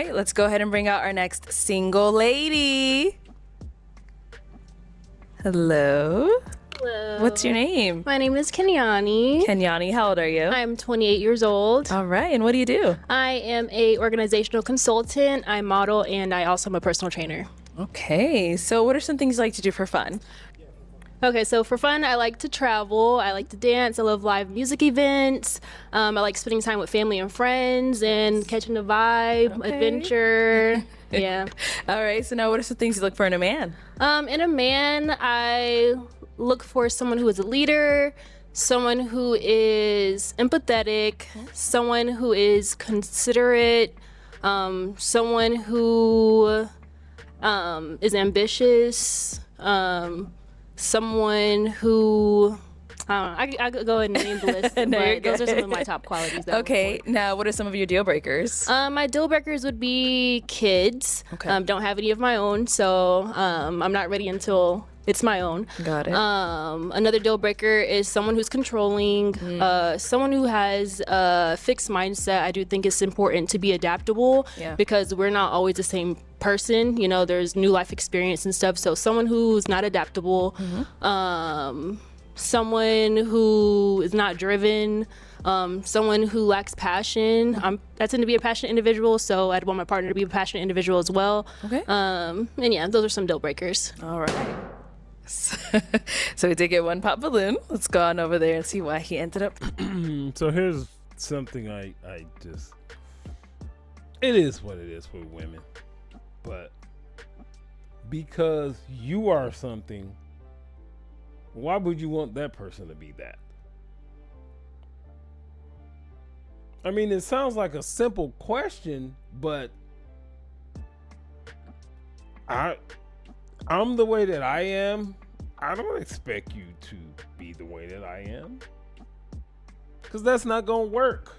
right, let's go ahead and bring out our next single lady. Hello. Hello. What's your name? My name is Kenyani. Kenyani, how old are you? I'm 28 years old. All right, and what do you do? I am a organizational consultant, I model, and I also am a personal trainer. Okay, so what are some things you like to do for fun? Okay, so for fun, I like to travel, I like to dance, I love live music events, I like spending time with family and friends and catching the vibe, Okay. adventure, yeah. All right, so now what are some things you look for in a man? In a man, I look for someone who is a leader, someone who is empathetic, someone who is considerate, someone who is ambitious, someone who I could go and name the list, No, you're but those are good. some of my top qualities. That I look Okay, for. now what are some of your deal breakers? My deal breakers would be kids. Okay. Don't have any of my own, so I'm not ready until it's my own. Got it. Another deal breaker is someone who's controlling, someone who has a fixed mindset. I do think it's important to be adaptable Yeah. because we're not always the same person. You know, there's new life experience and stuff. So someone who's not adaptable, someone who is not driven, someone who lacks passion. I tend to be a passionate individual, so I'd want my partner to be a passionate individual as well. Okay. And yeah, those are some deal breakers. All right. So we did get one pop balloon. Let's go on over there and see why he ended up. So here's something I just, it is what it is with women, but because you are something, why would you want that person to be that? I mean, it sounds like a simple question, but I'm the way that I am. I don't expect you to be the way that I am, because that's not gonna work.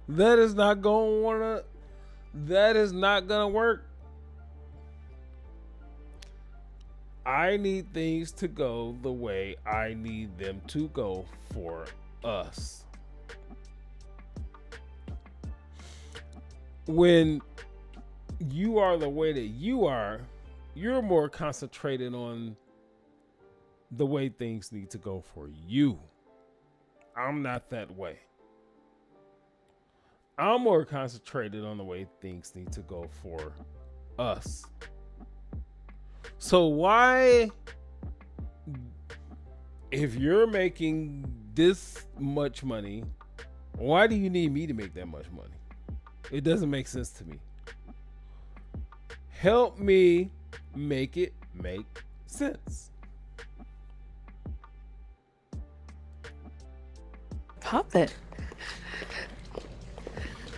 That is not gonna work. I need things to go the way I need them to go for us. When you are the way that you are, you're more concentrated on the way things need to go for you. I'm not that way. I'm more concentrated on the way things need to go for us. So why, if you're making this much money, why do you need me to make that much money? It doesn't make sense to me. Help me make it make sense. Pop it.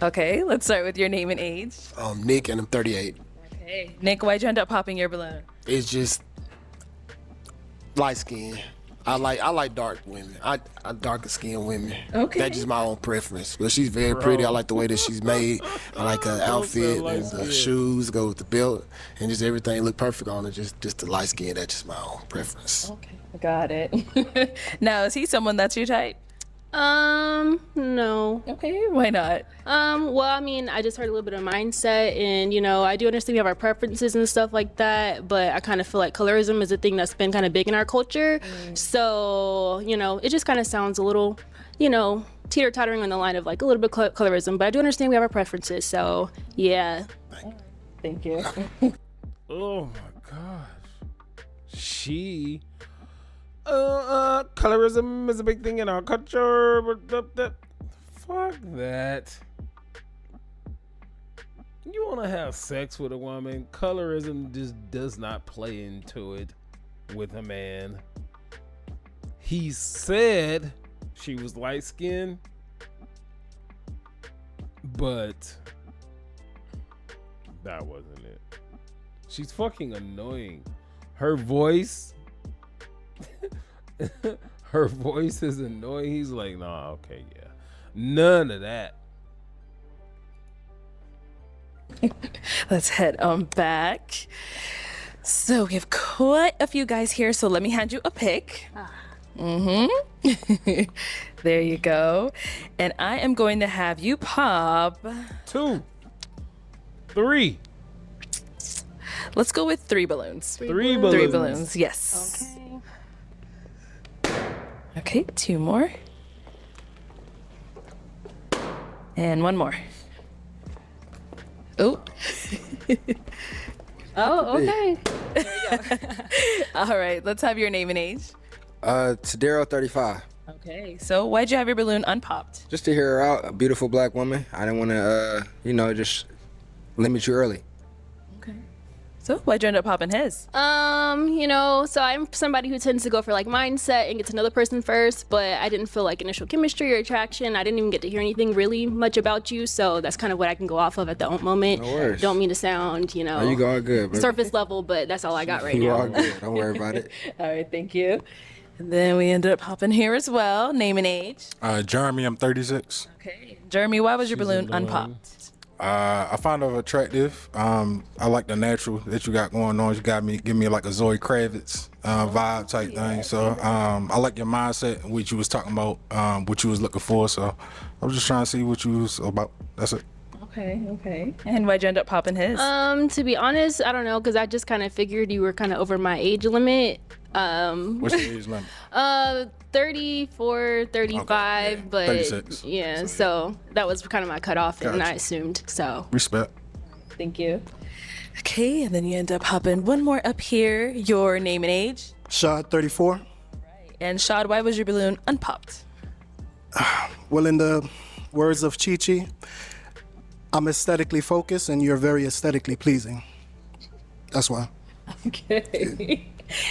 Okay, let's start with your name and age. Nick, and I'm 38. Okay. Nick, why'd you end up popping your balloon? It's just light skin. I like dark women. I darker skinned women. Okay. That's just my own preference. But she's very pretty. I like the way that she's made. I like her outfit and the shoes go with the belt and just everything look perfect on her. Just the light skin. That's just my own preference. Okay, got it. Now, is he someone that's your type? No. Okay, why not? Well, I mean, I just heard a little bit of mindset, and you know, I do understand we have our preferences and stuff like that, but I kind of feel like colorism is a thing that's been kind of big in our culture. So, you know, it just kind of sounds a little, you know, teeter-tottering on the line of like a little bit colorism, but I do understand we have our preferences. So, yeah. Thank you. Oh my gosh. She colorism is a big thing in our culture. Fuck that. You want to have sex with a woman, colorism just does not play into it with a man. He said she was light skinned, but that wasn't it. She's fucking annoying. Her voice her voice is annoying. He's like, nah, okay, yeah. None of that. Let's head on back. So we have quite a few guys here, so let me hand you a pick. There you go. And I am going to have you pop. 2, 3. Let's go with 3 balloons. 3 balloons. 3 balloons, yes. Okay. Okay, 2 more. And 1 more. Oh. Oh, okay. All right, let's have your name and age. Tadero 35. Okay, so why'd you have your balloon unpopped? Just to hear her out, a beautiful black woman. I didn't want to, just limit you early. Okay. So why'd you end up popping his? So I'm somebody who tends to go for like mindset and get to know the person first, but I didn't feel like initial chemistry or attraction. I didn't even get to hear anything really much about you, so that's kind of what I can go off of at the moment. No worries. Don't mean to sound, Oh, you all good, baby. surface level, but that's all I got right You now. all good. Don't worry about it. All right, thank you. And then we ended up popping here as well. Name and age. Jeremy, I'm 36. Okay. Jeremy, why was your balloon annoying. unpopped? I find her attractive. I like the natural that you got going on. You give me like a Zoe Kravitz vibe type thing. So I like your mindset, what you was talking about, what you was looking for. So I was just trying to see what you was about. That's it. Okay. And why'd you end up popping his? To be honest, I don't know, because I just kind of figured you were kind of over my age limit. What's your age limit? 34, 35, Okay, yeah, but 36. yeah, so that was kind of my cutoff, and I Gotcha. assumed so. Respect. Thank you. Okay, and then you end up popping one more up here. Your name and age. Shad 34. And Shad, why was your balloon unpopped? Well, in the words of Chi Chi, I'm aesthetically focused and you're very aesthetically pleasing. That's why. Okay.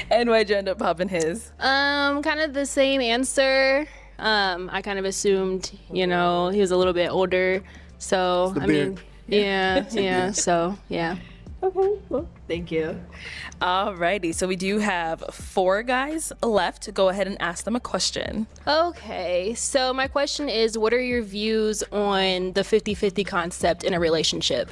And why'd you end up popping his? Kind of the same answer. I kind of assumed, he was a little bit older, so the I beard. mean, yeah, so yeah. Okay, well, thank you. Alrighty, so we do have 4 guys left. Go ahead and ask them a question. Okay, so my question is, what are your views on the 50-50 concept in a relationship?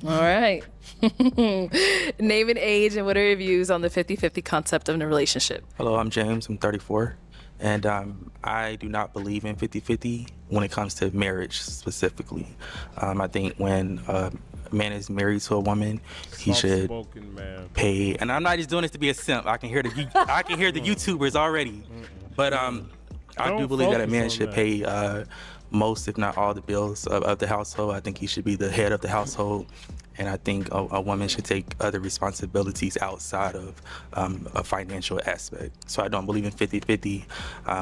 All right. Name and age, and what are your views on the 50-50 concept of a relationship? Hello, I'm James. I'm 34. And I do not believe in 50-50 when it comes to marriage specifically. I think when a man is married to a woman, he should Soft-spoken man. pay. And I'm not just doing this to be a simp. I can hear the YouTubers already. But I do Don't believe that a focus man on should that. pay most, if not all, the bills of the household. I think he should be the head of the household. And I think a woman should take other responsibilities outside of a financial aspect. So I don't believe in 50-50.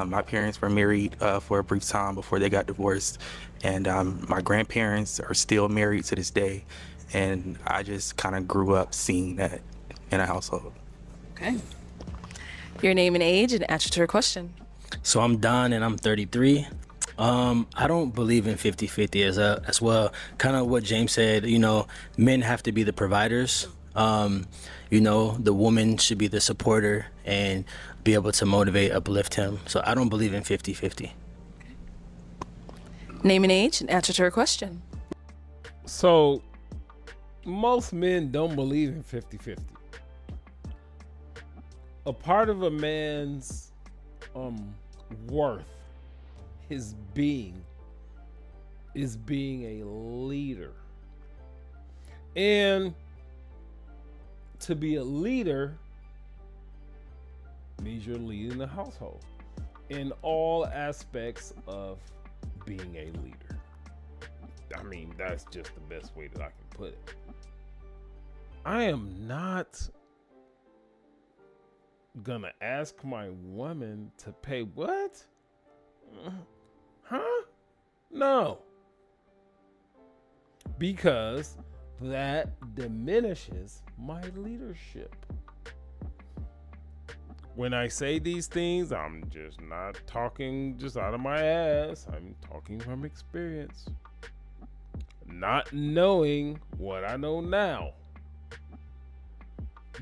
My parents were married for a brief time before they got divorced. And my grandparents are still married to this day. And I just kind of grew up seeing that in a household. Okay. Your name and age, and answer to your question. So I'm Don and I'm 33. I don't believe in 50-50 as well. Kind of what James said, men have to be the providers. The woman should be the supporter and be able to motivate, uplift him. So I don't believe in 50-50. Name and age, and answer to her question. So, most men don't believe in 50-50. A part of a man's worth, his being, is being a leader. And to be a leader means you're leading the household in all aspects of being a leader. I mean, that's just the best way that I can put it. I am not gonna ask my woman to pay what? Huh? No. Because that diminishes my leadership. When I say these things, I'm just not talking just out of my ass. I'm talking from experience. Not knowing what I know now.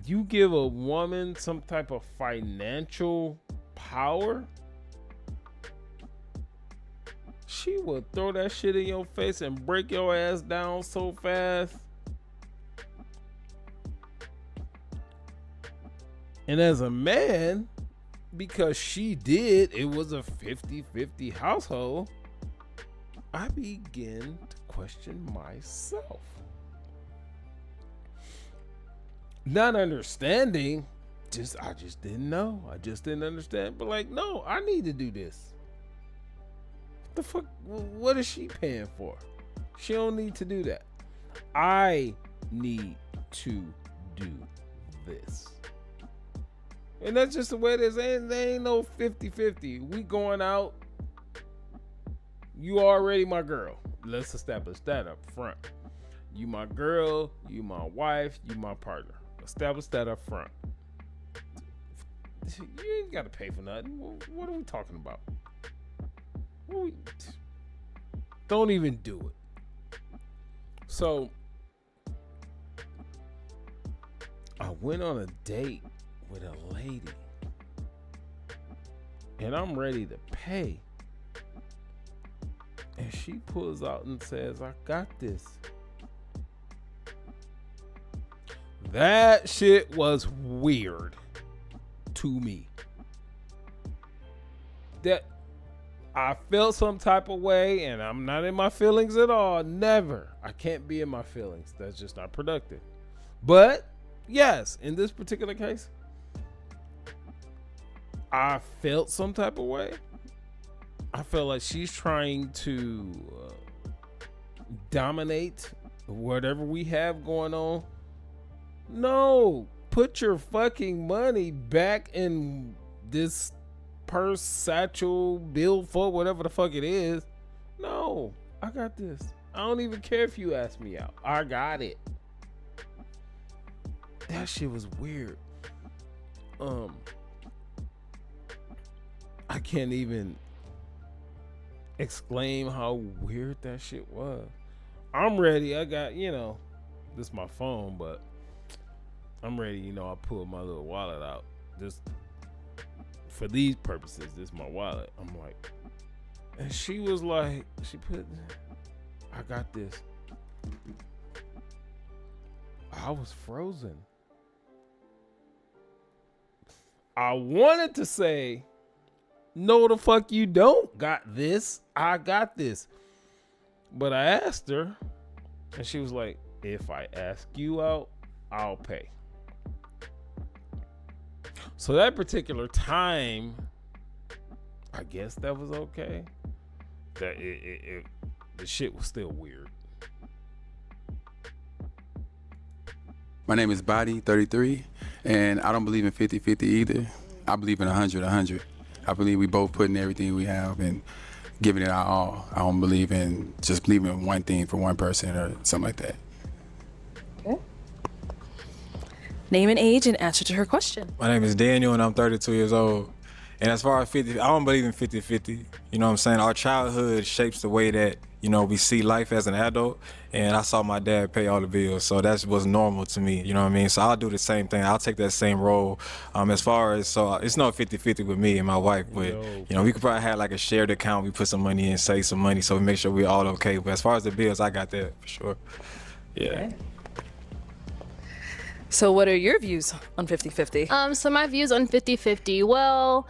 You give a woman some type of financial power, she will throw that shit in your face and break your ass down so fast. And as a man, because she did, it was a 50-50 household, I begin to question myself. Not understanding, I just didn't know. I just didn't understand. But like, no, I need to do this. What the fuck? What is she paying for? She don't need to do that. I need to do this. And that's just the way it is. There ain't no 50-50. We going out. You already my girl. Let's establish that up front. You my girl, you my wife, you my partner. Establish that up front. You ain't got to pay for nothing. What are we talking about? Don't even do it. So, I went on a date with a lady. And I'm ready to pay. And she pulls out and says, I got this. That shit was weird to me. That I felt some type of way, and I'm not in my feelings at all. Never. I can't be in my feelings. That's just not productive. But yes, in this particular case, I felt some type of way. I felt like she's trying to dominate whatever we have going on. No, put your fucking money back in this purse, satchel, billfold, whatever the fuck it is. No, I got this. I don't even care if you ask me out. I got it. That shit was weird. I can't even exclaim how weird that shit was. I'm ready. I got, this is my phone, but I'm ready. I pulled my little wallet out. Just for these purposes, this is my wallet. I'm like, and she was like, I got this. I was frozen. I wanted to say, no, the fuck you don't got this. I got this. But I asked her, and she was like, if I ask you out, I'll pay. So that particular time, I guess that was okay. That the shit was still weird. My name is Body 33, and I don't believe in 50-50 either. I believe in 100-100. I believe we both put in everything we have and giving it our all. I don't believe in just believing in one thing for one person or something like that. Okay. Name and age and answer to her question. My name is Daniel and I'm 32 years old. And as far as 50, I don't believe in 50-50. You know what I'm saying? Our childhood shapes the way that, we see life as an adult. And I saw my dad pay all the bills. So that was normal to me. You know what I mean? So I'll do the same thing. I'll take that same role. As far as, so it's no 50-50 with me and my wife. But, we could probably have like a shared account. We put some money in, save some money. So we make sure we're all okay. But as far as the bills, I got that for sure. Yeah. Okay. So what are your views on 50-50? So my views on 50-50, well,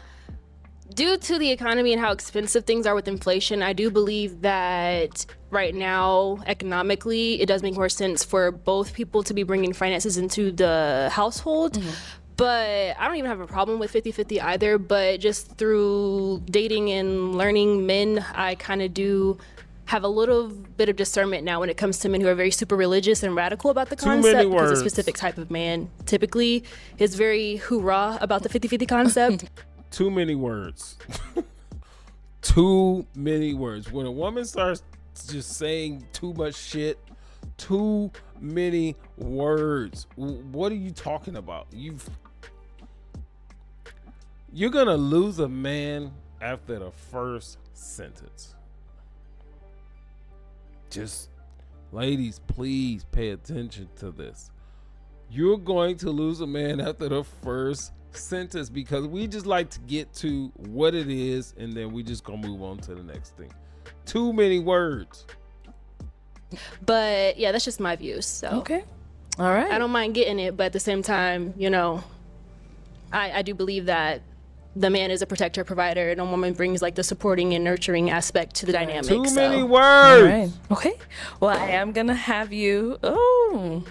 due to the economy and how expensive things are with inflation, I do believe that right now, economically, it does make more sense for both people to be bringing finances into the household. Mm-hmm. But I don't even have a problem with 50-50 either, but just through dating and learning men, I kind of do have a little bit of discernment now when it comes to men who are very super religious and radical about the concept, because a specific type of man typically is very hoorah about the 50-50 concept. Too many words. Too many words. When a woman starts just saying too much shit, too many words. What are you talking about? You're gonna lose a man after the first sentence. Just, ladies, please pay attention to this. You're going to lose a man after the first sentence, because we just like to get to what it is and then we just gonna move on to the next thing. Too many words. But yeah, that's just my views. So okay, all right. I don't mind getting it, but at the same time, I do believe that the man is a protector, provider, and a woman brings like the supporting and nurturing aspect to the dynamic. Too so. many All words. right. Okay. Well, I am gonna have you. Oh.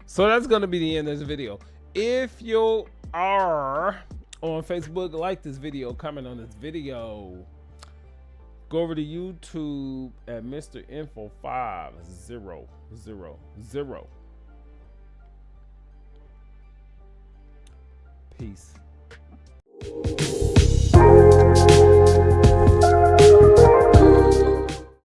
So that's gonna be the end of this video. If you are on Facebook, like this video, comment on this video. Go over to YouTube at Mr. Info 5000. Peace.